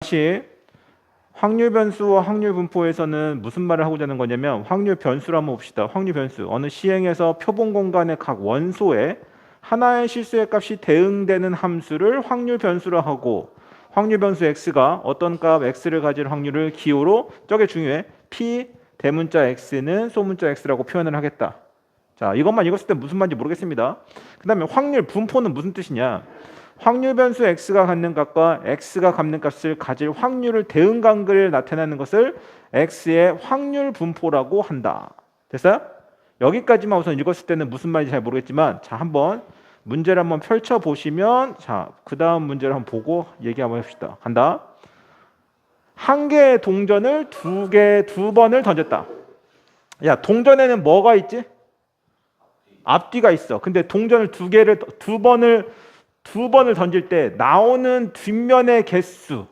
같이 확률 변수와 확률 분포에서는 무슨 말을 하고자 하는 거냐면 확률 변수를 한번 봅시다. 확률 변수. 어느 시행에서 표본 공간의 각 원소에 하나의 실수의 값이 대응되는 함수를 확률 변수로 하고 확률 변수 x가 어떤 값 x를 가질 확률을 기호로 저게 중요해. p 대문자 x는 소문자 x라고 표현을 하겠다. 자, 이것만 읽었을 때 무슨 말인지 모르겠습니다. 그 다음에 확률 분포는 무슨 뜻이냐? 확률 변수 x가 갖는 값과 x가 갖는 값을 가질 확률을 대응 관계를 나타내는 것을 x의 확률 분포라고 한다. 됐어요? 여기까지만 우선 읽었을 때는 무슨 말인지 잘 모르겠지만 자, 한번 문제를 한번 펼쳐 보시면 자, 그 다음 문제를 한번 보고 얘기 한번 해봅시다. 간다. 한 개의 동전을 두 번을 던졌다. 야, 동전에는 뭐가 있지? 앞뒤가 있어. 근데 동전을 두 번을 던질 때 나오는 뒷면의 개수.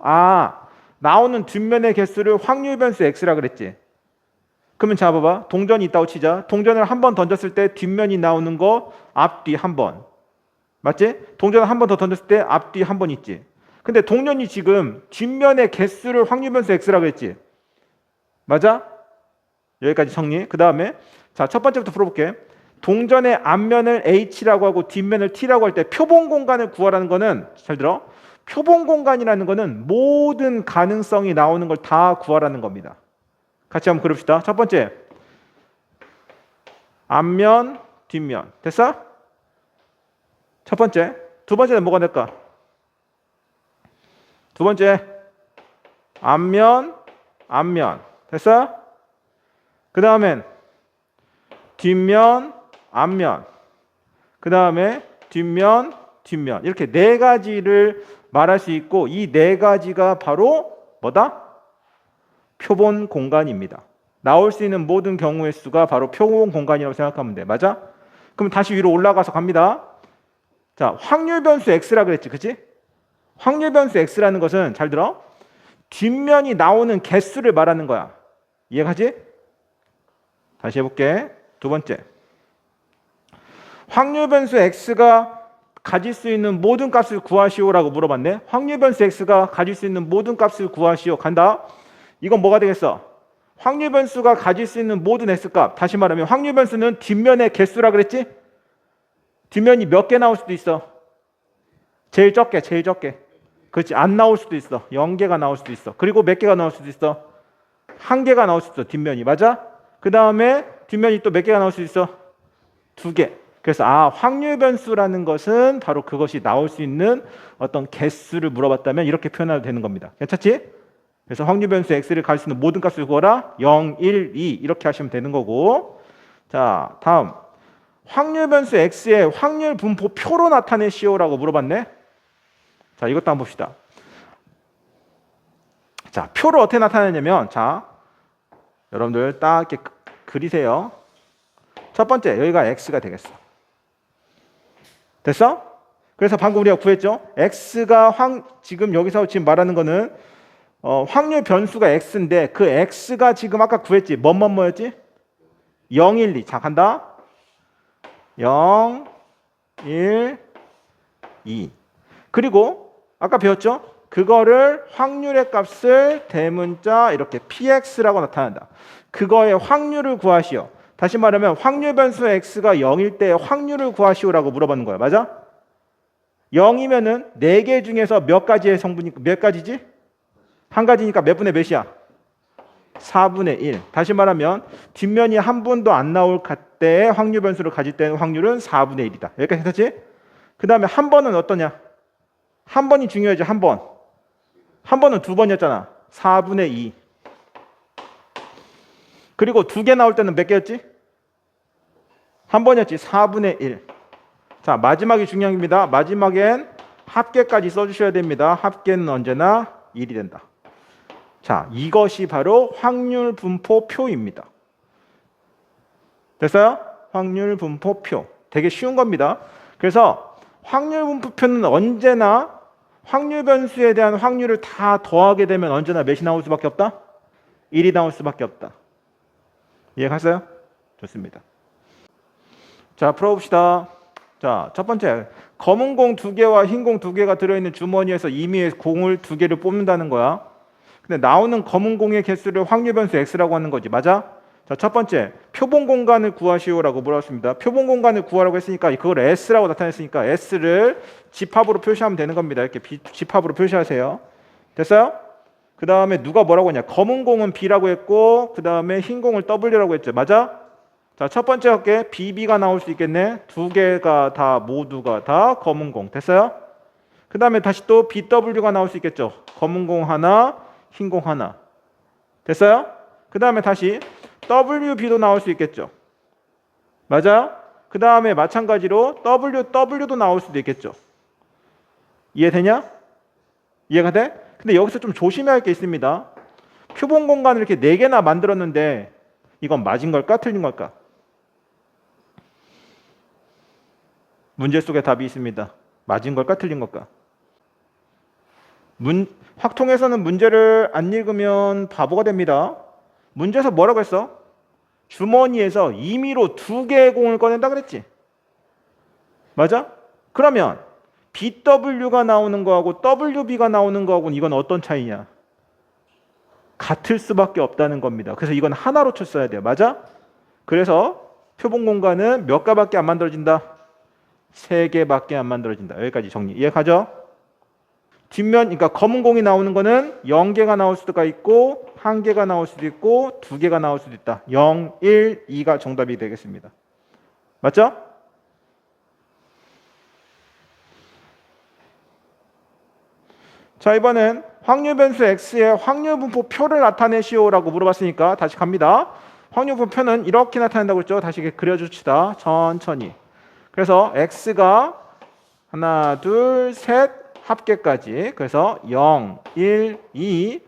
나오는 뒷면의 개수를 확률 변수 x라 그랬지. 그러면 자 봐봐. 동전이 있다고 치자. 동전을 한 번 던졌을 때 뒷면이 나오는 거 앞뒤 한 번. 맞지? 동전을 한 번 더 던졌을 때 앞뒤 한 번 있지. 근데 동전이 지금 뒷면의 개수를 확률 변수 x라 그랬지. 맞아? 여기까지 정리. 그 다음에 자, 첫 번째부터 풀어볼게. 동전의 앞면을 h라고 하고 뒷면을 t라고 할 때 표본 공간을 구하라는 거는 잘 들어. 표본 공간이라는 거는 모든 가능성이 나오는 걸 다 구하라는 겁니다. 같이 한번 그럽시다. 첫 번째, 앞면, 뒷면. 됐어? 첫 번째. 두 번째는 뭐가 될까? 두 번째, 앞면. 됐어? 그 다음엔 뒷면, 앞면. 그 다음에 뒷면. 이렇게 네 가지를 말할 수 있고 이 네 가지가 바로 뭐다? 표본 공간입니다. 나올 수 있는 모든 경우의 수가 바로 표본 공간이라고 생각하면 돼. 맞아? 그럼 다시 위로 올라가서 갑니다. 자, 확률 변수 x라 그랬지. 그치? 확률 변수 x라는 것은 잘 들어. 뒷면이 나오는 개수를 말하는 거야. 이해가지? 다시 해볼게. 두 번째. 확률 변수 x가 가질 수 있는 모든 값을 구하시오라고 물어봤네. 확률 변수 x가 가질 수 있는 모든 값을 구하시오. 간다. 이건 뭐가 되겠어? 확률 변수가 가질 수 있는 모든 x값. 다시 말하면 확률 변수는 뒷면의 개수라 그랬지? 뒷면이 몇 개 나올 수도 있어. 제일 적게. 그렇지. 안 나올 수도 있어. 0개가 나올 수도 있어. 그리고 몇 개가 나올 수도 있어. 1개가 나올 수도 있어. 뒷면이. 맞아? 그 다음에 뒷면이 또 몇 개가 나올 수 있어? 2개. 그래서 확률 변수라는 것은 바로 그것이 나올 수 있는 어떤 개수를 물어봤다면 이렇게 표현해도 되는 겁니다. 괜찮지? 그래서 확률 변수 x를 가질 수 있는 모든 값을 구하라. 0, 1, 2 이렇게 하시면 되는 거고. 자, 다음. 확률 변수 x의 확률 분포 표로 나타내시오라고 물어봤네. 자, 이것도 한번 봅시다. 자, 표를 어떻게 나타내냐면 자, 여러분들 딱 이렇게 그리세요. 첫 번째, 여기가 x가 되겠어. 됐어? 그래서 방금 우리가 구했죠? x가 지금 여기서 지금 말하는 거는 확률 변수가 x인데 그 x가 지금 아까 구했지? 뭐였지? 0, 1, 2. 자, 간다. 0, 1, 2. 그리고 아까 배웠죠? 그거를 확률의 값을 대문자 이렇게 px라고 나타낸다. 그거의 확률을 구하시오. 다시 말하면 확률 변수 x가 0일 때 확률을 구하시오라고 물어보는 거야. 맞아? 0이면은 4개 중에서 몇 가지의 성분이 몇 가지지? 한 가지니까 몇 분의 몇이야? 4분의 1. 다시 말하면 뒷면이 한 분도 안 나올 때의 확률 변수를 가질 때는 확률은 4분의 1이다. 여기까지 됐지? 그 다음에 한 번은 어떠냐? 한 번이 중요하지. 한 번. 한 번은 2번이었잖아. 4분의 2. 그리고 2개 나올 때는 몇 개였지? 한 번이었지. 4분의 1. 자, 마지막이 중요한 겁니다. 마지막엔 합계까지 써주셔야 됩니다. 합계는 언제나 1이 된다. 자, 이것이 바로 확률 분포표입니다. 됐어요? 확률 분포표. 되게 쉬운 겁니다. 그래서 확률 분포표는 언제나 확률 변수에 대한 확률을 다 더하게 되면 언제나 몇이 나올 수밖에 없다? 1이 나올 수밖에 없다. 이해갔어요? 좋습니다. 자, 풀어봅시다. 자. 자, 첫 번째, 검은 공 2개와 흰 공 2개가 들어있는 주머니에서 임의의 공을 2개를 뽑는다는 거야. 근데 나오는 검은 공의 개수를 확률 변수 x라고 하는 거지. 맞아? 자, 첫 번째, 표본 공간을 구하시오라고 물었습니다. 표본 공간을 구하라고 했으니까 그걸 s라고 나타냈으니까 s를 집합으로 표시하면 되는 겁니다. 이렇게 집합으로 표시하세요. 됐어요? 그 다음에 누가 뭐라고 했냐? 검은 공은 b라고 했고 그 다음에 흰 공을 w라고 했죠. 맞아? 자, 첫 번째 할게. BB가 나올 수 있겠네. 2개가 다 모두가 다 검은 공. 됐어요? 그 다음에 다시 또 BW가 나올 수 있겠죠. 검은 공 하나, 흰 공 하나. 됐어요? 그 다음에 다시 WB도 나올 수 있겠죠. 맞아요? 그 다음에 마찬가지로 WW도 나올 수도 있겠죠. 이해되냐? 이해가 돼? 근데 여기서 좀 조심해야 할 게 있습니다. 표본 공간을 이렇게 4개나 만들었는데 이건 맞은 걸까? 틀린 걸까? 문제 속에 답이 있습니다. 맞은 걸까? 틀린 걸까? 확통에서는 문제를 안 읽으면 바보가 됩니다. 문제에서 뭐라고 했어? 주머니에서 임의로 2개의 공을 꺼낸다 그랬지? 맞아? 그러면 BW가 나오는 거하고 WB가 나오는 거하고는 이건 어떤 차이냐? 같을 수밖에 없다는 겁니다. 그래서 이건 하나로 쳤어야 돼요. 맞아? 그래서 표본 공간은 몇 개밖에 안 만들어진다? 3개밖에 안 만들어진다. 여기까지 정리. 이해가죠? 뒷면, 그러니까 검은 공이 나오는 거는 0개가 나올 수도 있고 1개가 나올 수도 있고 2개가 나올 수도 있다. 0, 1, 2가 정답이 되겠습니다. 맞죠? 자, 이번엔 확률 변수 x의 확률 분포 표를 나타내시오라고 물어봤으니까 다시 갑니다. 확률 분포 표는 이렇게 나타낸다고 했죠. 다시 이렇게 그려줍시다. 천천히. 그래서 x가 하나, 둘, 셋 합계까지. 그래서 0, 1, 2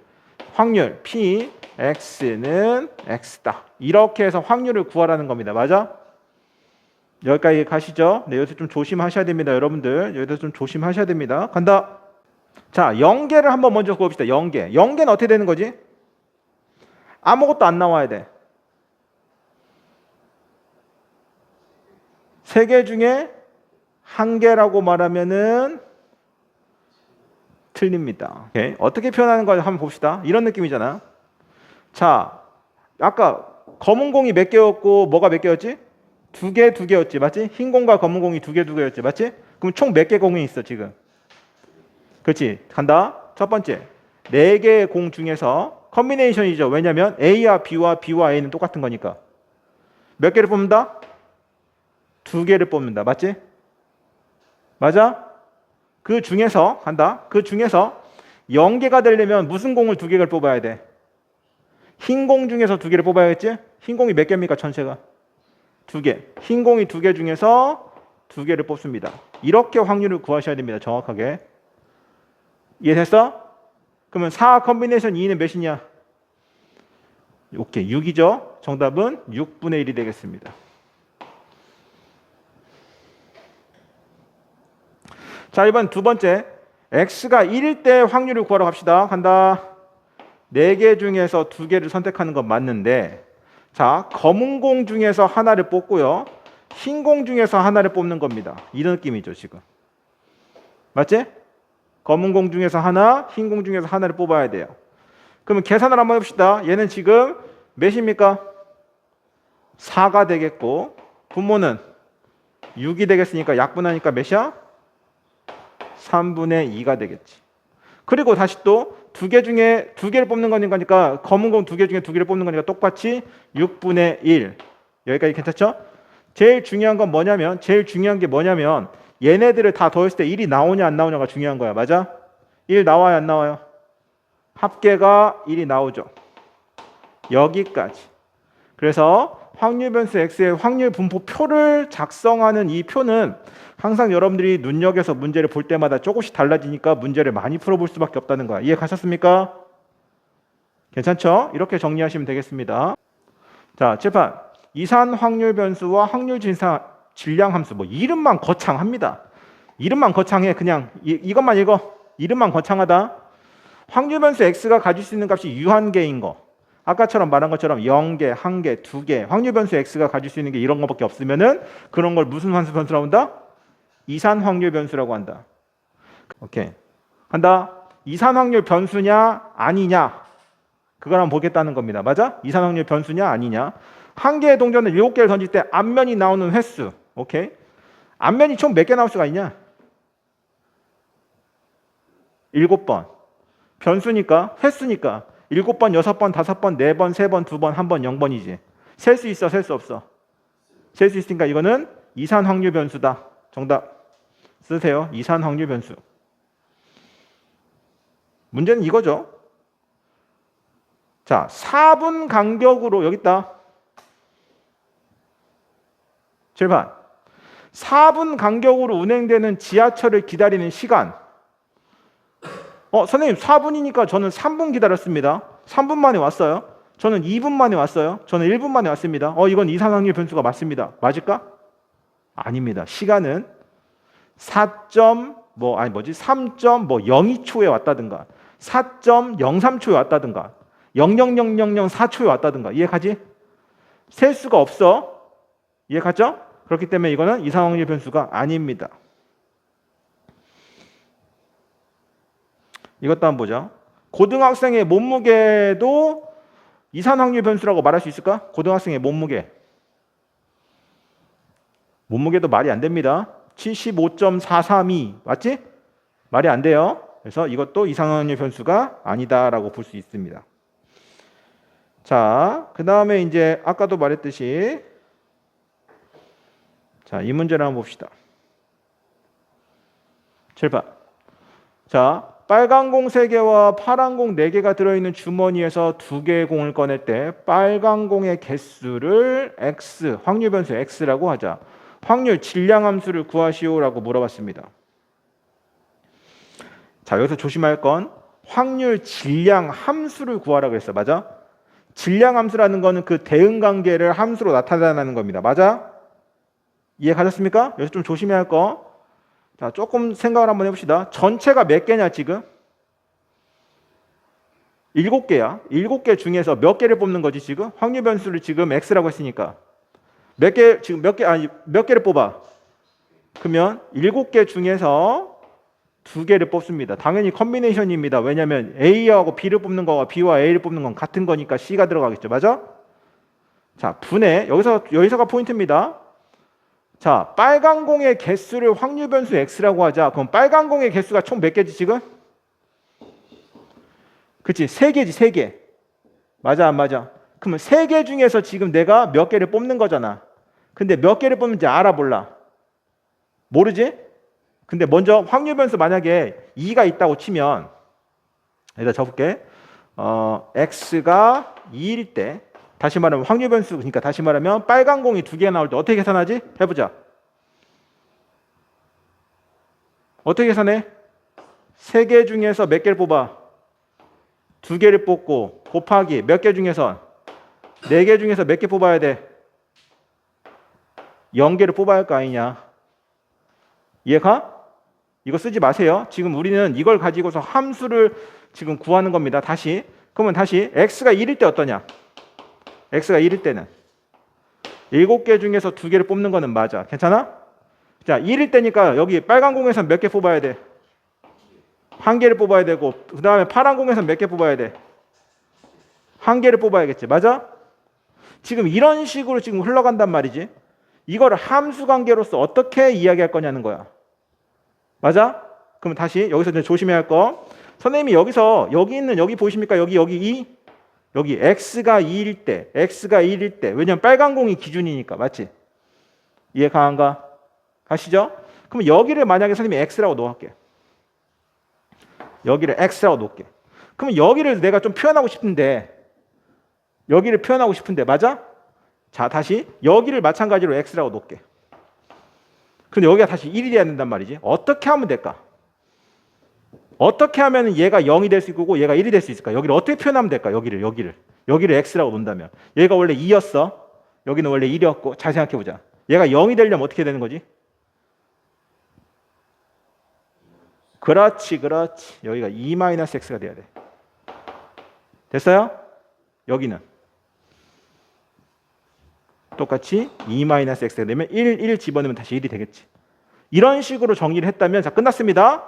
확률 p x는 x다. 이렇게 해서 확률을 구하라는 겁니다. 맞아? 여기까지 가시죠. 네, 여기서 좀 조심하셔야 됩니다. 여러분들 여기서 좀 조심하셔야 됩니다. 간다. 자, 0개를 한번 먼저 구합시다. 0개. 0개는 어떻게 되는 거지? 아무것도 안 나와야 돼. 3개 중에 1개라고 말하면은 틀립니다. 오케이. 어떻게 표현하는 걸 한번 봅시다. 이런 느낌이잖아. 자, 아까 검은 공이 몇 개였고 뭐가 몇 개였지? 2개, 2개였지. 맞지? 흰 공과 검은 공이 2개, 2개였지. 맞지? 그럼 총 몇 개 공이 있어 지금? 그렇지. 간다. 첫 번째. 4개의 공 중에서 컨비네이션이죠. 왜냐면 A와 B와 A는 똑같은 거니까. 몇 개를 뽑는다? 2개를 뽑는다. 맞지? 맞아? 그 중에서 간다. 그 중에서 0개가 되려면 무슨 공을 2개를 뽑아야 돼? 흰 공 중에서 2개를 뽑아야겠지? 흰 공이 몇 개입니까? 전체가 2개. 흰 공이 2개 중에서 2개를 뽑습니다. 이렇게 확률을 구하셔야 됩니다. 정확하게. 이해됐어? 그러면 4 컨비네이션 2는 몇이냐? 오케이, 6이죠. 정답은 6분의 1이 되겠습니다. 자, 이번 두 번째. x가 1일 때 확률을 구하러 갑시다. 간다. 4개 중에서 2개를 선택하는 건 맞는데, 자, 검은 공 중에서 하나를 뽑고요. 흰 공 중에서 하나를 뽑는 겁니다. 이런 느낌이죠, 지금. 맞지? 검은 공 중에서 하나, 흰 공 중에서 하나를 뽑아야 돼요. 그러면 계산을 한번 해봅시다. 얘는 지금 몇입니까? 4가 되겠고, 분모는 6이 되겠으니까 약분하니까 몇이야? 3분의 2가 되겠지. 그리고 다시 또 2개 중에 2개를 뽑는 거니까 검은 공 2개 중에 2개를 뽑는 거니까 똑같이 6분의 1. 여기까지 괜찮죠? 제일 중요한 게 뭐냐면 얘네들을 다 더했을 때 1이 나오냐 안 나오냐가 중요한 거야. 맞아? 1 나와요 안 나와요? 합계가 1이 나오죠. 여기까지. 그래서 확률 변수 x의 확률 분포 표를 작성하는 이 표는 항상 여러분들이 눈여겨서 문제를 볼 때마다 조금씩 달라지니까 문제를 많이 풀어볼 수밖에 없다는 거야. 이해 가셨습니까? 괜찮죠? 이렇게 정리하시면 되겠습니다. 자, 7판. 이산 확률 변수와 확률 질량 함수. 뭐 이름만 거창합니다. 이름만 거창해. 그냥 이것만 읽어. 이름만 거창하다. 확률 변수 x가 가질 수 있는 값이 유한계인 거. 아까처럼 말한 것처럼 0개, 1개, 2개. 확률 변수 x가 가질 수 있는 게 이런 거밖에 없으면은 그런 걸 무슨 함수 변수라고 한다? 이산 확률 변수라고 한다. 오케이. 한다. 이산 확률 변수냐 아니냐 그걸 한번 보겠다는 겁니다. 맞아? 이산 확률 변수냐 아니냐. 한 개의 동전을 7개를 던질 때 앞면이 나오는 횟수. 오케이. 앞면이 총 몇 개 나올 수가 있냐? 7번. 변수니까 횟수니까 7번, 6번, 5번, 4번, 3번, 2번, 1번, 0번이지. 셀 수 있어, 셀 수 없어? 셀 수 있으니까 이거는 이산 확률 변수다. 정답 쓰세요. 이산 확률 변수. 문제는 이거죠. 자, 4분 간격으로 여기 있다. 7번. 4분 간격으로 운행되는 지하철을 기다리는 시간. 선생님 4분이니까 저는 3분 기다렸습니다. 3분 만에 왔어요. 저는 2분 만에 왔어요. 저는 1분 만에 왔습니다. 이건 이산 확률 변수가 맞습니다. 맞을까? 아닙니다. 시간은 3.02초에 왔다든가 4.03초에 왔다든가 0.0004초에 왔다든가 이해가지? 셀 수가 없어. 이해갔죠? 그렇기 때문에 이거는 이산 확률 변수가 아닙니다. 이것도 한번 보자. 고등학생의 몸무게도 이산 확률 변수라고 말할 수 있을까? 고등학생의 몸무게. 몸무게도 말이 안 됩니다. 75.432 맞지? 말이 안 돼요. 그래서 이것도 이산 확률 변수가 아니다라고 볼 수 있습니다. 자, 그 다음에 이제 아까도 말했듯이 자, 이 문제를 한번 봅시다. 7번. 자, 빨간 공 3개와 파란 공 4개가 들어있는 주머니에서 2개의 공을 꺼낼 때 빨간 공의 개수를 x, 확률 변수 x라고 하자. 확률 질량 함수를 구하시오라고 물어봤습니다. 자, 여기서 조심할 건 확률 질량 함수를 구하라고 했어. 맞아? 질량 함수라는 거는 그 대응 관계를 함수로 나타내는 겁니다. 맞아? 이해 가셨습니까? 여기서 좀 조심해야 할 거. 자, 조금 생각을 한번 해봅시다. 전체가 몇 개냐 지금? 7개야. 7개 중에서 몇 개를 뽑는 거지 지금? 확률 변수를 지금 x라고 했으니까 몇 개를 뽑아? 그러면 7개 중에서 2개를 뽑습니다. 당연히 컨비네이션입니다. 왜냐하면 A하고 B를 뽑는 거와 B와 A를 뽑는 건 같은 거니까 C가 들어가겠죠. 맞아? 자, 분해. 여기서가 포인트입니다. 자, 빨간 공의 개수를 확률 변수 x라고 하자. 그럼 빨간 공의 개수가 총 몇 개지 지금? 그치? 3개지 3개. 맞아 안 맞아? 그러면 3개 중에서 지금 내가 몇 개를 뽑는 거잖아. 근데 몇 개를 뽑는지 알아 몰라? 모르지? 근데 먼저 확률 변수 만약에 2가 있다고 치면 여기다 적을게. x가 2일 때 다시 말하면 확률 변수 그러니까 다시 말하면 빨간 공이 2개 나올 때 어떻게 계산하지? 해보자. 어떻게 계산해? 3개 중에서 몇 개를 뽑아? 2개를 뽑고 곱하기 몇 개 중에서 4개 중에서 몇 개 뽑아야 돼? 0개를 뽑아야 할 거 아니냐. 이해가? 이거 쓰지 마세요. 지금 우리는 이걸 가지고서 함수를 지금 구하는 겁니다. 그러면 다시 x가 1일 때 어떠냐? x가 1일 때는 7개 중에서 2개를 뽑는 거는 맞아. 괜찮아? 자, 1일 때니까 여기 빨간 공에서 몇 개 뽑아야 돼? 1개를 뽑아야 되고 그 다음에 파란 공에서 몇 개 뽑아야 돼? 1개를 뽑아야겠지. 맞아? 지금 이런 식으로 지금 흘러간단 말이지. 이거를 함수 관계로서 어떻게 이야기할 거냐는 거야. 맞아? 그럼 다시 여기서 좀 조심해야 할 거. 선생님이 여기 보이십니까? 여기 여기 x가 2일 때, 왜냐면 빨간 공이 기준이니까. 맞지? 이해 가한가? 가시죠? 그럼 여기를 만약에 선생님이 x라고 놓을게. 여기를 x라고 놓을게. 그럼 여기를 내가 좀 표현하고 싶은데 맞아? 자, 다시 여기를 마찬가지로 x라고 놓을게. 근데 여기가 다시 1이 돼야 된단 말이지. 어떻게 하면 될까? 어떻게 하면 얘가 0이 될 수 있고 얘가 1이 될 수 있을까? 여기를 어떻게 표현하면 될까? 여기를 x라고 놓는다면 얘가 원래 2였어. 여기는 원래 1이었고 잘 생각해보자. 얘가 0이 되려면 어떻게 되는 거지? 그렇지. 여기가 2-x가 돼야 돼. 됐어요? 여기는 똑같이 2-x가 되면 1 집어넣으면 다시 1이 되겠지. 이런 식으로 정리를 했다면 자 끝났습니다.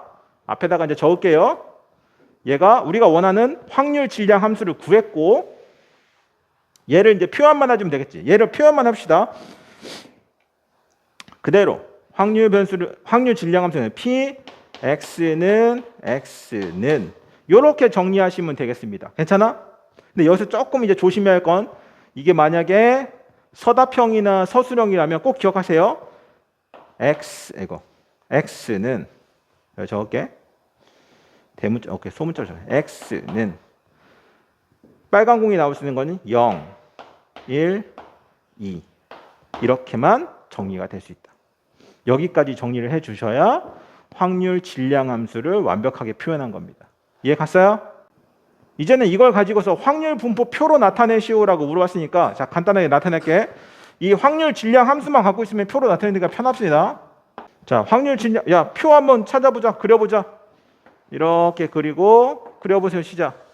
앞에다가 이제 적을게요. 얘가 우리가 원하는 확률 질량 함수를 구했고 얘를 이제 표현만 해주면 되겠지. 얘를 표현만 합시다. 그대로 확률 변수를 확률 질량 함수는 p x는 이렇게 정리하시면 되겠습니다. 괜찮아? 근데 여기서 조금 이제 조심해야 할 건 이게 만약에 서답형이나 서술형이라면 꼭 기억하세요. x는 여기 적을게. 대문자, 오케이, 소문자로 적어. x는 빨간 공이 나올 수 있는 거는 0, 1, 2 이렇게만 정리가 될 수 있다. 여기까지 정리를 해 주셔야 확률 질량 함수를 완벽하게 표현한 겁니다. 이해 갔어요? 이제는 이걸 가지고서 확률 분포표로 나타내시오라고 물어봤으니까 자 간단하게 나타낼게. 이 확률 질량 함수만 갖고 있으면 표로 나타내니까 편합니다. 자 확률 질량 야 표 한번 찾아보자. 그려보자. 이렇게 그리고 그려보세요. 시작.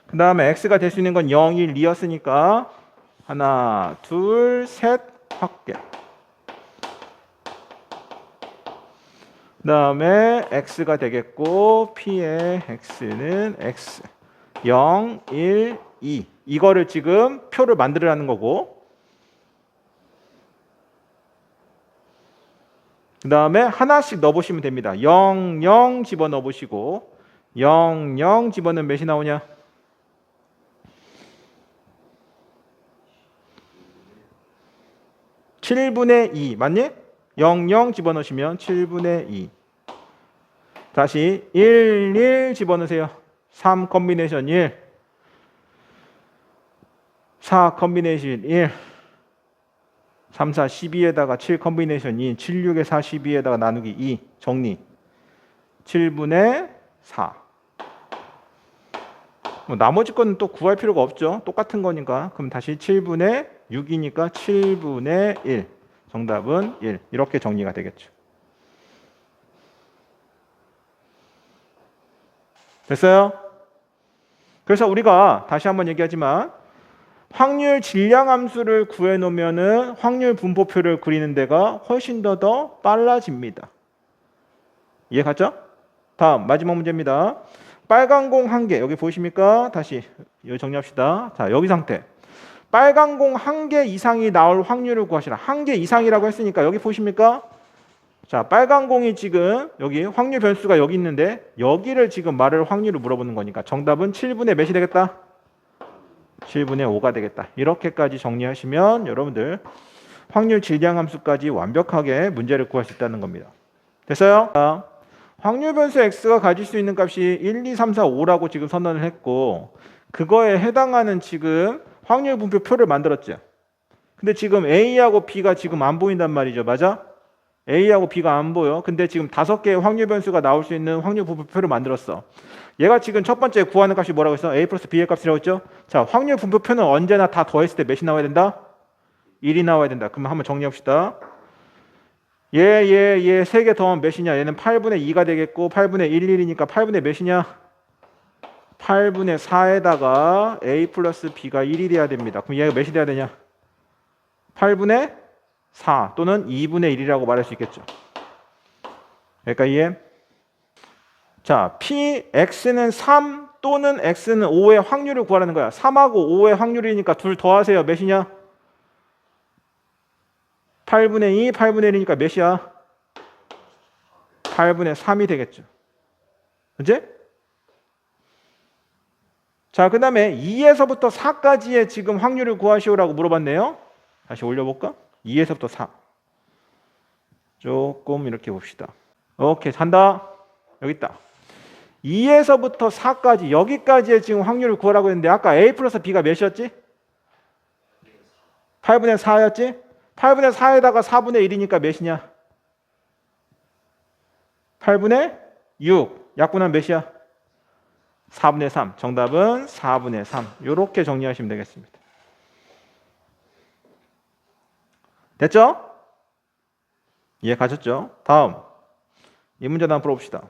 그 다음에 x가 될 수 있는 건 0, 1, 2였으니까 하나, 둘, 셋 확대. 그 다음에 x가 되겠고 p의 x는 x 0, 1, 2 이거를 지금 표를 만들으라는 거고 그 다음에 하나씩 넣어보시면 됩니다. 0, 0 집어넣어 보시고 0, 0 집어넣으면 몇이 나오냐? 7분의 2 맞니? 0, 0 집어넣으시면 7분의 2 다시 1, 1 집어넣으세요. 3 컨비네이션 1 4 컨비네이션 1 3, 4, 12에다가 7 컨비네이션 2 7, 6에 4, 12에다가 나누기 2 정리 7분의 4 뭐 나머지 거는 또 구할 필요가 없죠. 똑같은 거니까. 그럼 다시 7분의 6이니까 7분의 1 정답은 1 이렇게 정리가 되겠죠. 됐어요? 그래서 우리가 다시 한번 얘기하지만 확률 질량 함수를 구해 놓으면은 확률 분포표를 그리는 데가 훨씬 더 빨라집니다. 이해 갔죠? 다음 마지막 문제입니다. 빨간 공 1개 여기 보이십니까? 다시 여기 정리합시다. 자 여기 상태 빨간 공 1개 이상이 나올 확률을 구하시라. 1개 이상이라고 했으니까 여기 보십니까? 자 빨간 공이 지금 여기 확률 변수가 여기 있는데 여기를 지금 말을 확률을 물어보는 거니까 정답은 7분의 몇이 되겠다? 7분의 5가 되겠다. 이렇게까지 정리하시면 여러분들 확률 질량 함수까지 완벽하게 문제를 구할 수 있다는 겁니다. 됐어요? 자, 확률 변수 x가 가질 수 있는 값이 1, 2, 3, 4, 5라고 지금 선언을 했고 그거에 해당하는 지금 확률 분포 표를 만들었죠. 근데 지금 a하고 b가 지금 안 보인단 말이죠. 맞아? a하고 b가 안 보여. 근데 지금 5개의 확률 변수가 나올 수 있는 확률 분포표를 만들었어. 얘가 지금 첫 번째 구하는 값이 뭐라고 했어? a 플러스 b의 값이라고 했죠? 자, 확률 분포표는 언제나 다 더했을 때 몇이 나와야 된다? 1이 나와야 된다. 그럼 한번 정리합시다. 얘 3개 더하면 몇이냐? 얘는 8분의 2가 되겠고 8분의 1, 1이니까 8분의 몇이냐? 8분의 4에다가 a 플러스 b가 1이 돼야 됩니다. 그럼 얘가 몇이 돼야 되냐? 8분의 4 또는 2분의 1이라고 말할 수 있겠죠. 그러니까 이해? 자, px는 3 또는 x는 5의 확률을 구하라는 거야. 3하고 5의 확률이니까 둘 더하세요. 몇이냐? 8분의 2, 8분의 1이니까 몇이야? 8분의 3이 되겠죠. 그치? 자, 그 다음에 2에서부터 4까지의 지금 확률을 구하시오라고 물어봤네요. 다시 올려볼까? 2에서부터 4. 조금 이렇게 봅시다. 오케이, 산다. 여기 있다. 2에서부터 4까지, 여기까지의 지금 확률을 구하라고 했는데 아까 a 플러스 b가 몇이었지? 8분의 4였지? 8분의 4에다가 4분의 1이니까 몇이냐? 8분의 6. 약분하면 몇이야? 4분의 3. 정답은 4분의 3. 이렇게 정리하시면 되겠습니다. 됐죠? 이해 가셨죠? 다음. 이 문제도 한번 풀어봅시다.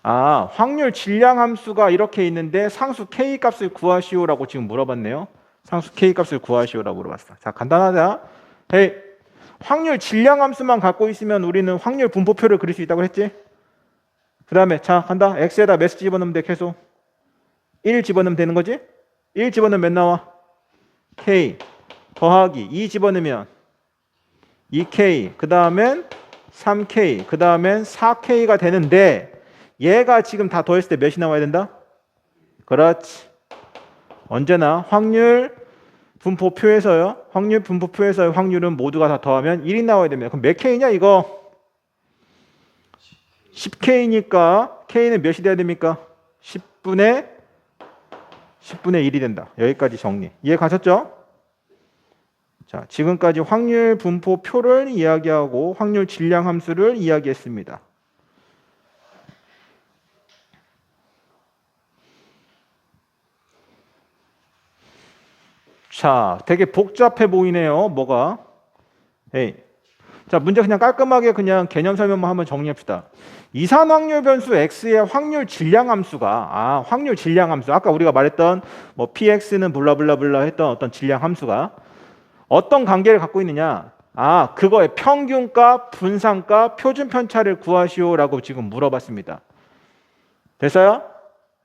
아, 확률 질량 함수가 이렇게 있는데 상수 k 값을 구하시오라고 지금 물어봤네요. 상수 k 값을 구하시오라고 물어봤어. 자, 간단하자. 헤이, 확률 질량 함수만 갖고 있으면 우리는 확률 분포표를 그릴 수 있다고 했지. 그 다음에 자 간다. x에다 몇 집어넣으면 돼? 계속 1 집어넣으면 되는 거지. 1 집어넣으면 몇 나와? k 더하기 2 집어넣으면 2k, 그 다음엔 3k, 그 다음엔 4k가 되는데 얘가 지금 다 더했을 때 몇이 나와야 된다? 그렇지. 언제나 확률 분포표에서요. 확률 분포표에서의 확률은 모두가 다 더하면 1이 나와야 됩니다. 그럼 몇 k냐 이거? 10k니까 k는 몇이 돼야 됩니까? 10분의 1이 된다. 여기까지 정리. 이해 가셨죠? 자, 지금까지 확률 분포표를 이야기하고 확률 질량 함수를 이야기했습니다. 자, 되게 복잡해 보이네요. 뭐가? 에이. 자, 문제 그냥 깔끔하게 그냥 개념 설명만 한번 정리합시다. 이산 확률 변수 x의 확률 질량 함수가 확률 질량 함수. 아까 우리가 말했던 뭐 px는 블라블라블라 했던 어떤 질량 함수가 어떤 관계를 갖고 있느냐? 그거의 평균값, 분산값, 표준 편차를 구하시오라고 지금 물어봤습니다. 됐어요?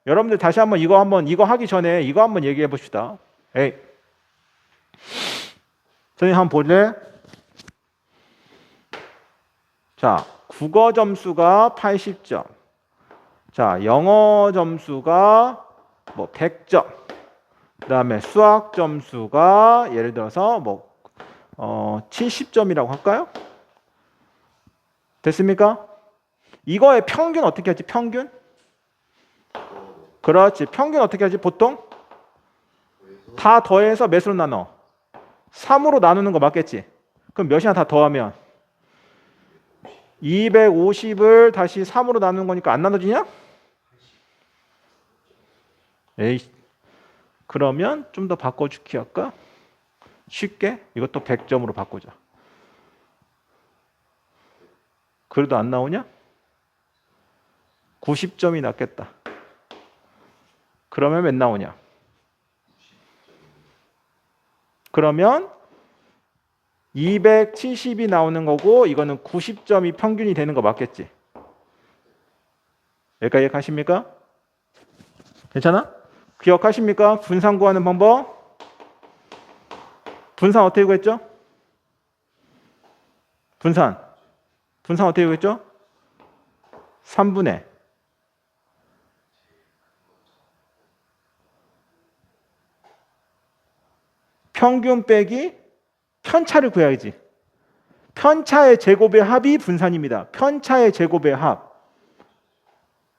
여러분들 다시 한번 이거 하기 전에 이거 한번 얘기해 봅시다. 에이. 선생님 한번 볼래? 자, 국어 점수가 80점. 자, 영어 점수가 뭐 100점. 그다음에 수학 점수가 예를 들어서 뭐 70점이라고 할까요? 됐습니까? 이거의 평균 어떻게 하지? 평균? 그렇지. 평균 어떻게 하지? 보통 다 더해서 몇으로 나눠? 3으로 나누는 거 맞겠지? 그럼 몇이나 다 더하면 250을 다시 3으로 나누는 거니까 안 나눠지냐? 에이, 그러면 좀 더 바꿔주기 할까? 쉽게 이것도 100점으로 바꾸자. 그래도 안 나오냐? 90점이 낫겠다. 그러면 몇 나오냐? 그러면 270이 나오는 거고 이거는 90점이 평균이 되는 거 맞겠지? 여기까지 가십니까? 괜찮아? 기억하십니까? 분산 구하는 방법? 분산 어떻게 구했죠? 분산 어떻게 구했죠? 3분의 평균 빼기 편차를 구해야지. 편차의 제곱의 합이 분산입니다. 편차의 제곱의 합.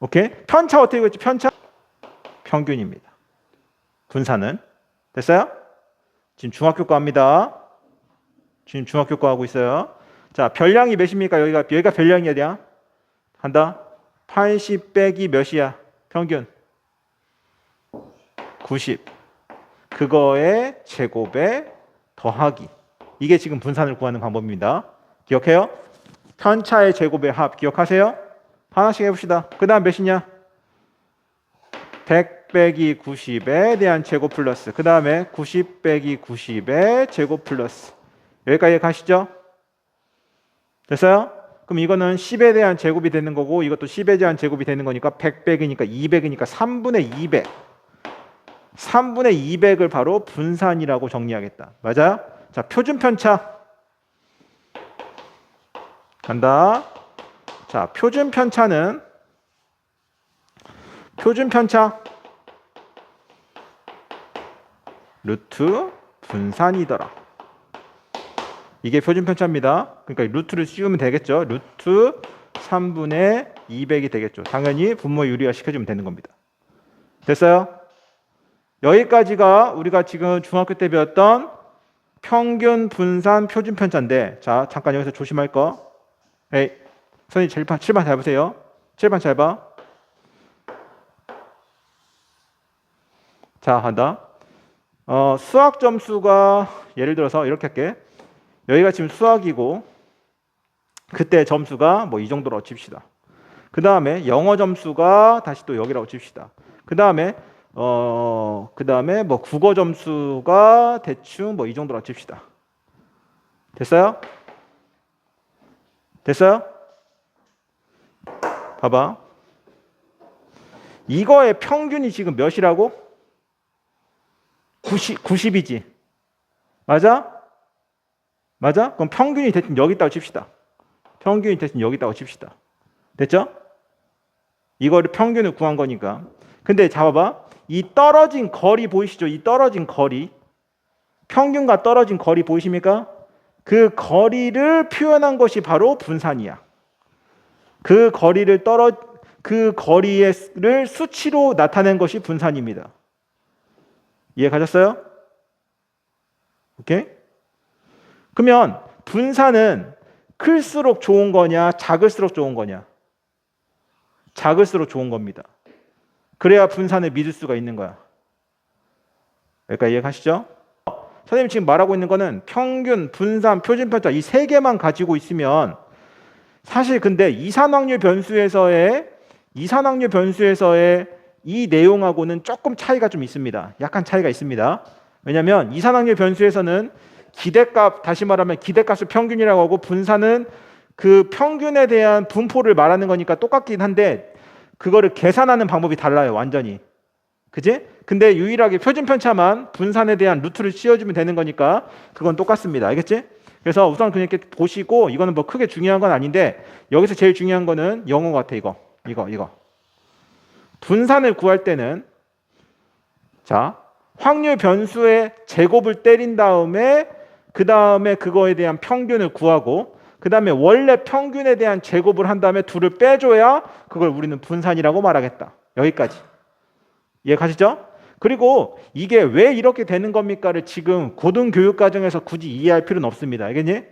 오케이? 편차 어떻게 구했지? 편차 평균입니다. 분산은 됐어요? 지금 중학교 거 합니다. 지금 중학교 거 하고 있어요. 자, 별량이 몇입니까? 여기가 별량이야 돼야. 한다. 80 빼기 몇이야? 평균 90. 그거의 제곱에 더하기. 이게 지금 분산을 구하는 방법입니다. 기억해요? 편차의 제곱의 합 기억하세요? 하나씩 해봅시다. 그 다음 몇이냐? 100 빼기 90에 대한 제곱 플러스 그 다음에 90 빼기 90의 제곱 플러스. 여기까지 가시죠? 됐어요? 그럼 이거는 10에 대한 제곱이 되는 거고 이것도 10에 대한 제곱이 되는 거니까 100 빼기니까 200이니까 3분의 200. 3분의 200을 바로 분산이라고 정리하겠다. 맞아요? 자, 표준 편차 간다. 자, 표준 편차 루트 분산이더라. 이게 표준 편차입니다. 그러니까 루트를 씌우면 되겠죠. 루트 3분의 200이 되겠죠. 당연히 분모 유리화 시켜주면 되는 겁니다. 됐어요? 여기까지가 우리가 지금 중학교 때 배웠던 평균 분산 표준 편차인데, 자 잠깐 여기서 조심할 거. 에이, 선생님 7번 잘 보세요. 7번 잘 봐. 자, 한다. 수학 점수가 예를 들어서 이렇게 할게. 여기가 지금 수학이고 그때 점수가 뭐 이 정도로 칩시다. 그 다음에 영어 점수가 다시 또 여기라고 칩시다. 그 다음에 뭐 국어 점수가 대충 뭐 이 정도로 칩시다. 됐어요? 됐어요? 봐봐. 이거의 평균이 지금 몇이라고? 90이지. 맞아? 맞아? 그럼 평균이 대충 여기 있다고 칩시다. 평균이 대충 여기 있다고 칩시다. 됐죠? 이거를 평균을 구한 거니까. 근데 잡아봐. 이 떨어진 거리 보이시죠? 이 떨어진 거리. 평균과 떨어진 거리 보이십니까? 그 거리를 표현한 것이 바로 분산이야. 그 거리를 수치로 나타낸 것이 분산입니다. 이해 가셨어요? 오케이? 그러면 분산은 클수록 좋은 거냐, 작을수록 좋은 거냐? 작을수록 좋은 겁니다. 그래야 분산을 믿을 수가 있는 거야. 여기까지 이해가시죠? 선생님이 지금 말하고 있는 거는 평균, 분산, 표준편차 이 세 개만 가지고 있으면 사실 근데 이산확률 변수에서의 이 내용하고는 조금 차이가 좀 있습니다. 약간 차이가 있습니다. 왜냐하면 이산확률 변수에서는 기대값, 다시 말하면 기대값을 평균이라고 하고 분산은 그 평균에 대한 분포를 말하는 거니까 똑같긴 한데 그거를 계산하는 방법이 달라요. 완전히. 그지? 근데 유일하게 표준편차만 분산에 대한 루트를 씌워주면 되는 거니까 그건 똑같습니다. 알겠지? 그래서 우선 그냥 이렇게 보시고 이거는 뭐 크게 중요한 건 아닌데 여기서 제일 중요한 거는 영어 같아. 이거. 분산을 구할 때는 자 확률 변수의 제곱을 때린 다음에 그 다음에 그거에 대한 평균을 구하고 그 다음에 원래 평균에 대한 제곱을 한 다음에 둘을 빼줘야 그걸 우리는 분산이라고 말하겠다. 여기까지. 이해 가시죠? 그리고 이게 왜 이렇게 되는 겁니까를 지금 고등교육과정에서 굳이 이해할 필요는 없습니다. 알겠니?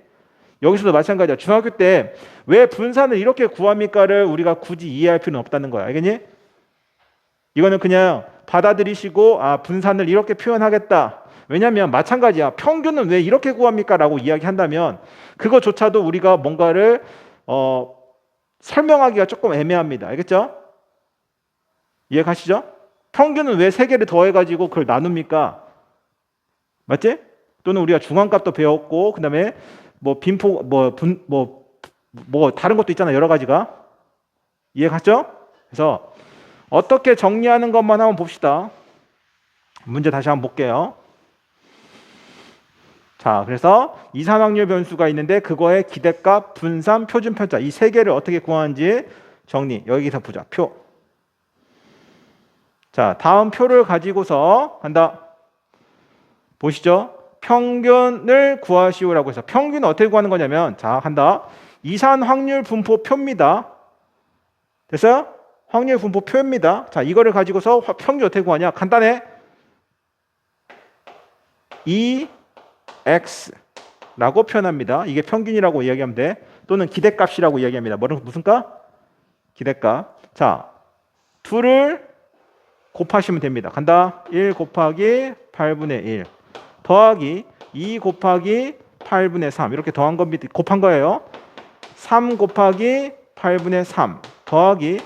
여기서도 마찬가지야. 중학교 때 왜 분산을 이렇게 구합니까를 우리가 굳이 이해할 필요는 없다는 거야. 알겠니? 이거는 그냥 받아들이시고 분산을 이렇게 표현하겠다. 왜냐하면 마찬가지야. 평균은 왜 이렇게 구합니까? 라고 이야기한다면 그거조차도 우리가 뭔가를 설명하기가 조금 애매합니다. 알겠죠? 이해 가시죠? 평균은 왜 3개를 더해가지고 그걸 나눕니까? 맞지? 또는 우리가 중앙값도 배웠고 그 다음에 뭐 빈포 뭐 다른 것도 있잖아. 여러 가지가. 이해 갔죠? 그래서 어떻게 정리하는 것만 한번 봅시다. 문제 다시 한번 볼게요. 자, 그래서 이산확률 변수가 있는데 그거의 기대값, 분산, 표준편차 이 3개를 어떻게 구하는지 정리. 여기서 보자. 표. 자, 다음 표를 가지고서 한다. 보시죠. 평균을 구하시오라고 해서 평균은 어떻게 구하는 거냐면 자, 한다. 이산확률 분포 표입니다. 됐어요? 확률 분포 표입니다. 자, 이거를 가지고서 평균 어떻게 구하냐? 간단해. X라고 표현합니다. 이게 평균이라고 이야기하면 돼. 또는 기대값이라고 이야기합니다. 무슨 값? 기대값. 자, 둘을 곱하시면 됩니다. 간다. 1 곱하기 8분의 1 더하기 2 곱하기 8분의 3 이렇게 더한 겁니다. 곱한 거예요. 3 곱하기 8분의 3 더하기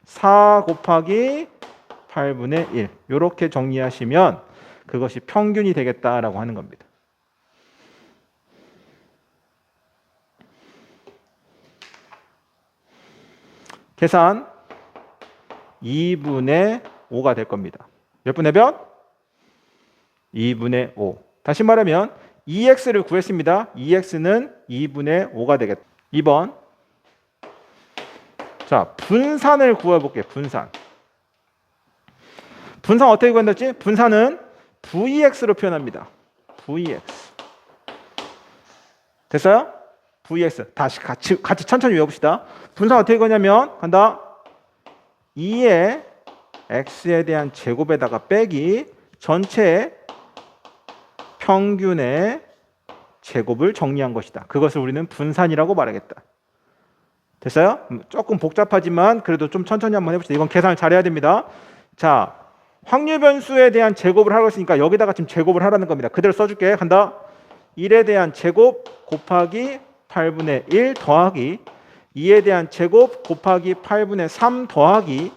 4 곱하기 8분의 1 이렇게 정리하시면 그것이 평균이 되겠다라고 하는 겁니다. 계산 2분의 5가 될 겁니다. 몇 분의 몇? 2분의 5. 다시 말하면 2x를 구했습니다. 2x는 2분의 5가 되겠다. 2번. 자, 분산을 구해볼게요. 분산 어떻게 구한다지? 분산은 VX로 표현합니다. VX. 됐어요? VX. 다시 같이 천천히 외워봅시다. 분산 어떻게 구하냐면 간다. 2의 X에 대한 제곱에다가 빼기 전체 평균의 제곱을 정리한 것이다. 그것을 우리는 분산이라고 말하겠다. 됐어요? 조금 복잡하지만 그래도 좀 천천히 한번 해봅시다. 이건 계산을 잘해야 됩니다. 자, 확률 변수에 대한 제곱을 하라고 했으니까 여기다가 지금 제곱을 하라는 겁니다. 그대로 써줄게. 간다. 1에 대한 제곱 곱하기 8분의 1 더하기 2에 대한 제곱 곱하기 8분의 3 더하기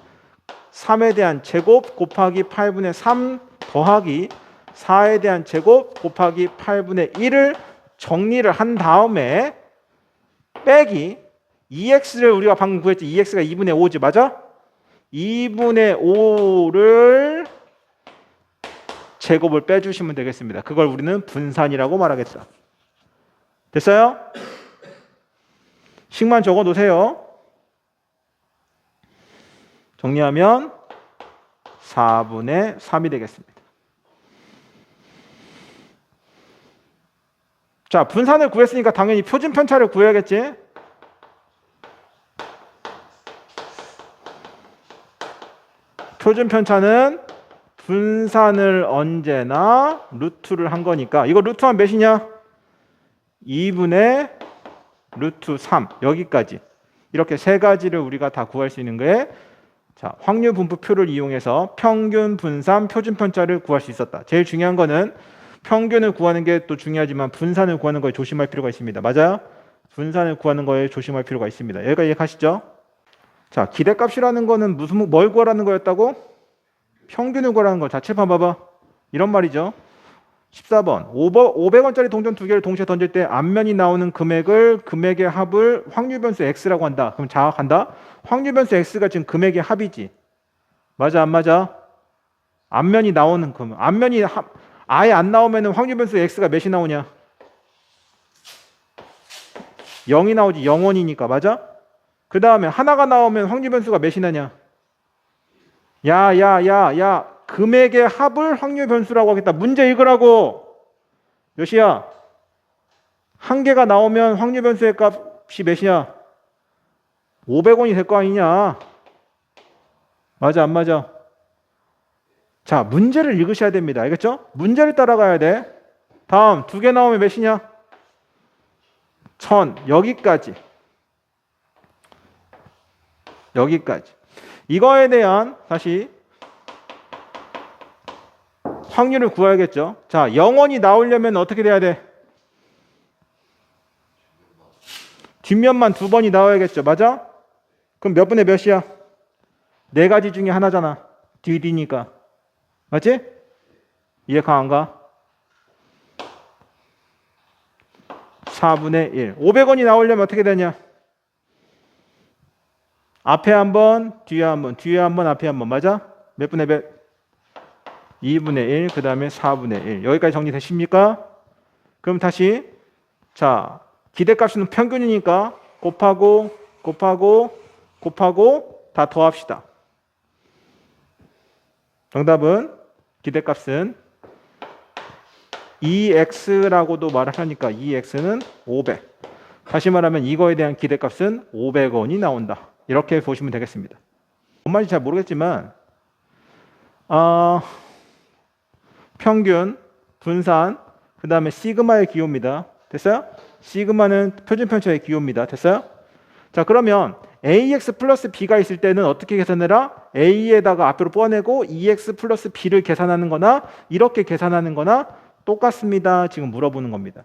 3에 대한 제곱 곱하기 8분의 3 더하기 4에 대한 제곱 곱하기 8분의 1을 정리를 한 다음에 빼기 EX를 우리가 방금 구했지. EX가 2분의 5지. 맞아? 2분의 5를 제곱을 빼주시면 되겠습니다. 그걸 우리는 분산이라고 말하겠다. 됐어요? 식만 적어 놓으세요. 정리하면 4분의 3이 되겠습니다. 자, 분산을 구했으니까 당연히 표준 편차를 구해야겠지? 표준 편차는 분산을 언제나 루트를 한 거니까 이거 루트한 몇이냐? 2분의 루트 3 여기까지 이렇게 세 가지를 우리가 다 구할 수 있는 거에 자, 확률 분포표를 이용해서 평균, 분산, 표준 편차를 구할 수 있었다. 제일 중요한 거는 평균을 구하는 게 또 중요하지만 분산을 구하는 거에 조심할 필요가 있습니다. 맞아요? 분산을 구하는 거에 조심할 필요가 있습니다. 여기까지 이해하시죠? 자, 기대값이라는 거는 뭘 구하라는 거였다고? 평균을 구하라는 거. 자, 칠판 봐봐. 이런 말이죠. 14번 500원짜리 동전 두 개를 동시에 던질 때 앞면이 나오는 금액의 합을 확률 변수 x라고 한다. 그럼 자각한다. 확률 변수 x가 지금 금액의 합이지. 맞아 안 맞아? 앞면이 나오는 금액. 아예 안 나오면 확률 변수 x가 몇이 나오냐? 0이 나오지. 0원이니까. 맞아? 그 다음에 하나가 나오면 확률 변수가 몇이 나냐? 야. 금액의 합을 확률 변수라고 하겠다. 문제 읽으라고. 몇이야? 한 개가 나오면 확률 변수의 값이 몇이야? 500원이 될 거 아니냐? 맞아 안 맞아? 자, 문제를 읽으셔야 됩니다. 알겠죠? 문제를 따라가야 돼. 다음 두 개 나오면 몇이냐? 1000 여기까지. 이거에 대한 다시 확률을 구해야겠죠. 자, 0원이 나오려면 어떻게 돼야 돼? 뒷면만 두 번이 나와야겠죠. 맞아? 그럼 몇 분의 몇이야? 네 가지 중에 하나잖아. 뒷이니까. 맞지? 이해가 안 가? 4분의 1. 500원이 나오려면 어떻게 되냐? 앞에 한 번, 뒤에 한 번, 뒤에 한 번, 앞에 한 번. 맞아? 몇 분의 몇? 2분의 1, 그 다음에 4분의 1. 여기까지 정리되십니까? 그럼 다시 자, 기대값은 평균이니까 곱하고 다 더합시다. 정답은 기대값은 2x라고도 말을 하니까 2x는 500. 다시 말하면 이거에 대한 기대값은 500원이 나온다. 이렇게 보시면 되겠습니다. 뭔 말인지 잘 모르겠지만 평균, 분산, 그 다음에 시그마의 기호입니다. 됐어요? 시그마는 표준 편차의 기호입니다. 됐어요? 자, 그러면 ax 플러스 b가 있을 때는 어떻게 계산해라? a에다가 앞으로 뽀내고 2x 플러스 b를 계산하는 거나 이렇게 계산하는 거나 똑같습니다. 지금 물어보는 겁니다.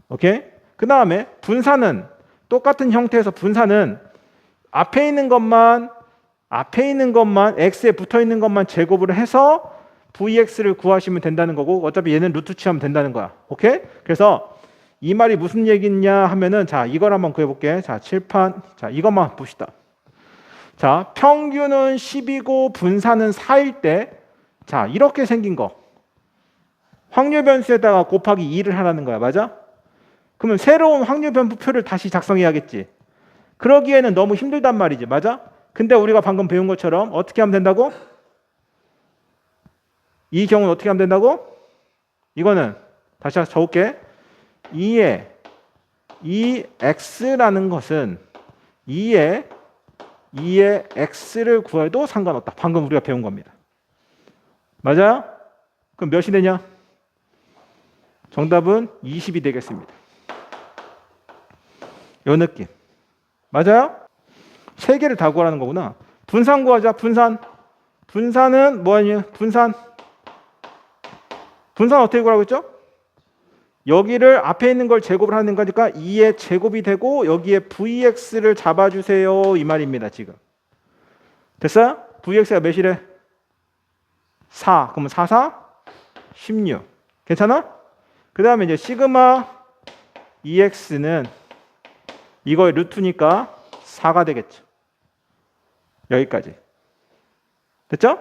오케이? 그 다음에 분산은 똑같은 형태에서 분산은 앞에 있는 것만 x에 붙어 있는 것만 제곱을 해서 vx를 구하시면 된다는 거고 어차피 얘는 루트 취하면 된다는 거야. 오케이? 그래서 이 말이 무슨 얘기냐 하면은 자, 이걸 한번 구해 볼게. 자, 칠판. 자, 이것만 봅시다. 자, 평균은 10이고 분산은 4일 때 자, 이렇게 생긴 거. 확률 변수에다가 곱하기 2를 하라는 거야. 맞아? 그러면 새로운 확률 변수표를 다시 작성해야겠지. 그러기에는 너무 힘들단 말이지. 맞아? 근데 우리가 방금 배운 것처럼 어떻게 하면 된다고? 이 경우는 어떻게 하면 된다고? 이거는 다시 적을게. 2의 x라는 것은 2의 x를 구해도 상관없다. 방금 우리가 배운 겁니다. 맞아요? 그럼 몇이 되냐? 정답은 20이 되겠습니다. 요 느낌. 맞아요? 세 개를 다 구하라는 거구나. 분산 구하자. 분산은 뭐냐? 분산 어떻게 구하라고 했죠? 여기를 앞에 있는 걸 제곱을 하는 거니까 2의 제곱이 되고 여기에 vx를 잡아주세요. 이 말입니다. 지금. 됐어요? vx가 몇이래? 4. 그러면 4, 16. 괜찮아? 그 다음에 이제 시그마 EX는 이거의 루트니까 4가 되겠죠. 여기까지. 됐죠?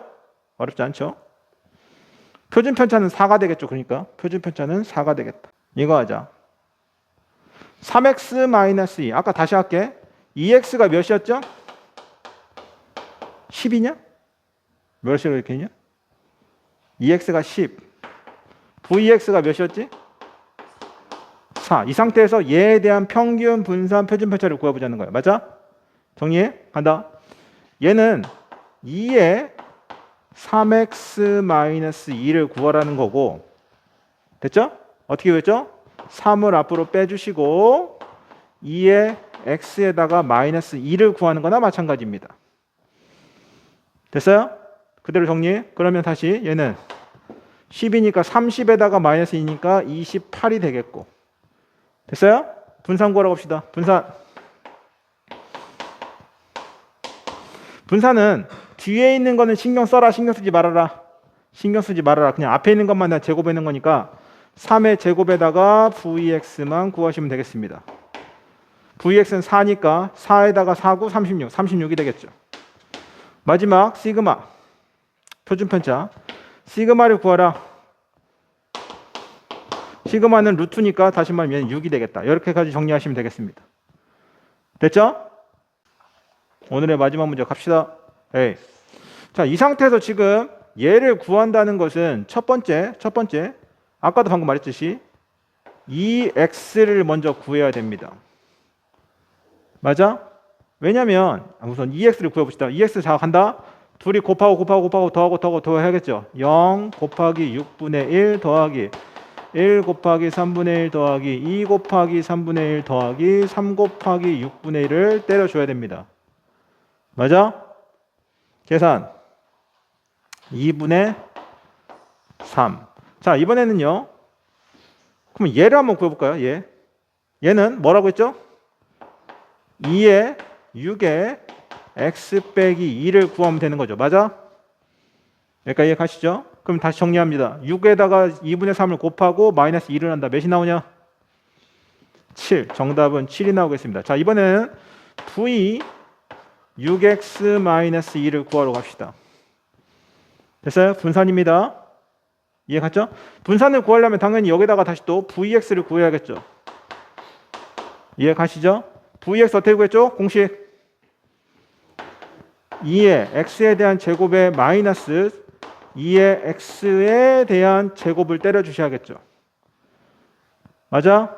어렵지 않죠? 표준 편차는 4가 되겠죠. 그러니까 표준 편차는 4가 되겠다. 이거 하자. 3x-2. 아까 다시 할게. 2x가 몇이었죠? 10이냐? 몇이라고 이렇게 했냐? 2x가 10. vx가 몇이었지? 4. 이 상태에서 얘에 대한 평균 분산 표준 편차를 구해보자는 거야. 맞아? 정리해? 간다. 얘는 2에 3x-2를 구하라는 거고, 됐죠? 어떻게 구했죠? 3을 앞으로 빼주시고 2에 x에다가 마이너스 2를 구하는 거나 마찬가지입니다. 됐어요? 그대로 정리해. 그러면 다시 얘는 10이니까 30에다가 마이너스 2니까 28이 되겠고, 됐어요? 분산 구하러 갑시다. 분산은 뒤에 있는 거는 신경 써라, 신경 쓰지 말아라. 신경 쓰지 말아라. 그냥 앞에 있는 것만 다 제곱해 놓은 거니까 3의 제곱에다가 vx만 구하시면 되겠습니다. vx는 4니까 4에다가 4구 36, 36이 되겠죠. 마지막 시그마, 표준편차. 시그마를 구하라. 시그마는 루트니까 다시 말하면 6이 되겠다. 이렇게까지 정리하시면 되겠습니다. 됐죠? 오늘의 마지막 문제 갑시다. 에이. 자, 이 상태에서 지금 얘를 구한다는 것은 첫 번째 아까도 방금 말했듯이 2x를 먼저 구해야 됩니다. 맞아? 왜냐면 우선 2x를 구해봅시다. 2x 자 간다. 둘이 곱하고 더하고 더해야겠죠. 0 곱하기 6분의 1 더하기 1 곱하기 3분의 1 더하기 2 곱하기 3분의 1 더하기 3 곱하기 6분의 1을 때려줘야 됩니다. 맞아? 계산 2분의 3. 자, 이번에는요. 그럼 얘를 한번 구해볼까요? 얘는 뭐라고 했죠? 2에 6에 x 빼기 2를 구하면 되는 거죠. 맞아? 여기까지 가시죠? 그럼 다시 정리합니다. 6에다가 2분의 3을 곱하고 마이너스 2를 한다. 몇이 나오냐? 7. 정답은 7이 나오겠습니다. 자, 이번에는 v 6x-2를 구하러 갑시다. 됐어요? 분산입니다. 이해 갔죠? 분산을 구하려면 당연히 여기다가 다시 또 vx를 구해야겠죠. 이해 가시죠? vx 어떻게 구했죠? 공식 2의 x에 대한 제곱에 마이너스 2의 x에 대한 제곱을 때려 주셔야겠죠. 맞아?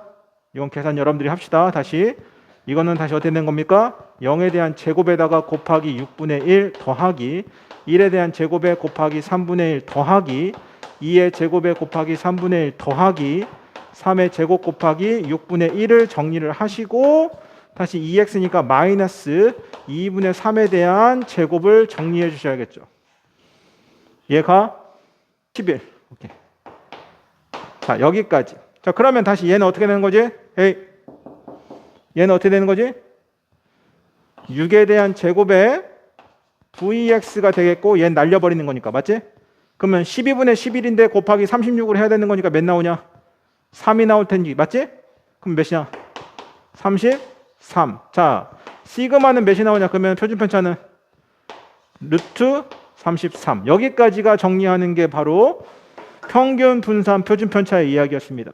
이건 계산 여러분들이 합시다. 다시 이거는 다시 어떻게 된 겁니까? 0에 대한 제곱에다가 곱하기 6분의 1 더하기 1에 대한 제곱에 곱하기 3분의 1 더하기 2의 제곱에 곱하기 3분의 1 더하기 3의 제곱 곱하기 6분의 1을 정리를 하시고 다시 2x니까 마이너스 2분의 3에 대한 제곱을 정리해 주셔야겠죠. 얘가 11. 오케이. 자, 여기까지. 자, 그러면 다시 얘는 어떻게 되는 거지? 얘는 어떻게 되는 거지? 6에 대한 제곱에 vx가 되겠고 얘는 날려버리는 거니까. 맞지? 그러면 12분의 11인데 곱하기 36을 해야 되는 거니까 몇 나오냐? 3이 나올 텐지. 맞지? 그럼 몇이냐? 33. 자, 시그마는 몇이 나오냐? 그러면 표준편차는 루트 33. 여기까지가 정리하는 게 바로 평균 분산 표준편차의 이야기였습니다.